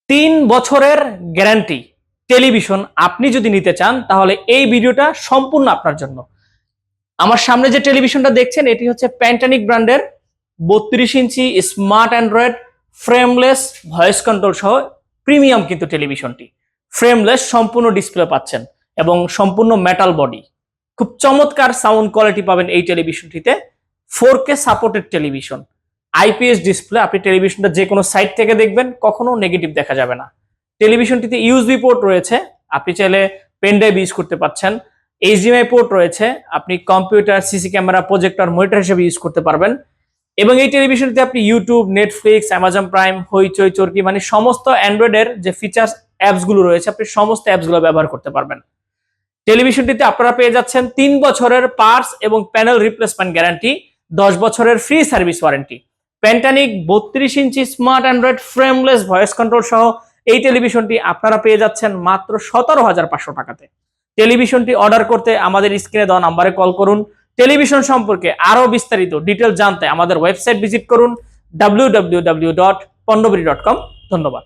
3 বছরের guarantee television আপনি যদি নিতে চান তাহলে এই ভিডিওটা সম্পূর্ণ আপনার জন্য। আমার সামনে যে টেলিভিশনটা দেখছেন এটি হচ্ছে প্যান্টানিক ব্র্যান্ডের 32 inch smart Android frameless voice control সহ প্রিমিয়াম কিন্তু টেলিভিশনটি ফ্রেমলেস সম্পূর্ণ ডিসপ্লে পাচ্ছেন এবং সম্পূর্ণ মেটাল বডি। খুব চমৎকার সাউন্ড কোয়ালিটি পাবেন এই টেলিভিশনটিতে। 4K supported television, IPS display. আপনি টেলিভিশনটা যে কোনো সাইড থেকে দেখবেন, কখনো নেগেটিভ দেখা যাবে না। টেলিভিশনটিতে ইউএসবি পোর্ট রয়েছে, আপনি চাইলে পেন ড্রাইভ ইউজ করতে পারছেন। এইচডিএমআই পোর্ট রয়েছে, আপনি computer, CC camera, projector, monitor হিসেবে ইউজ করতে পারবেন। এবং এই টেলিভিশনটিতে আপনি ইউটিউব, নেটফ্লিক্স, অ্যামাজন প্রাইম, হইচই, চরকি মানে সমস্ত অ্যান্ড্রয়েডের যে ফিচার্স অ্যাপসগুলো রয়েছে আপনি সমস্ত অ্যাপসগুলো ব্যবহার করতে পারবেন। টেলিভিশনটিতে আপনারা পেয়ে যাচ্ছেন 3 বছরের পার্টস এবং প্যানেল রিপ্লেসমেন্ট গ্যারান্টি, 10 বছরের ফ্রি সার্ভিস ওয়ারেন্টি। প্যান্টানিক 32 inch smart Android frameless voice control সহ এই টেলিভিশনটি আপনারা পেয়ে যাচ্ছেন মাত্র 17,500 টাকাতে। টেলিভিশনটি অর্ডার করতে আমাদের স্ক্রিনে দেওয়া নাম্বারে কল করুন। টেলিভিশন সম্পর্কে আরো বিস্তারিত ডিটেল জানতে আমাদের ওয়েবসাইট ভিজিট করুন www.pondobiri.com। ধন্যবাদ।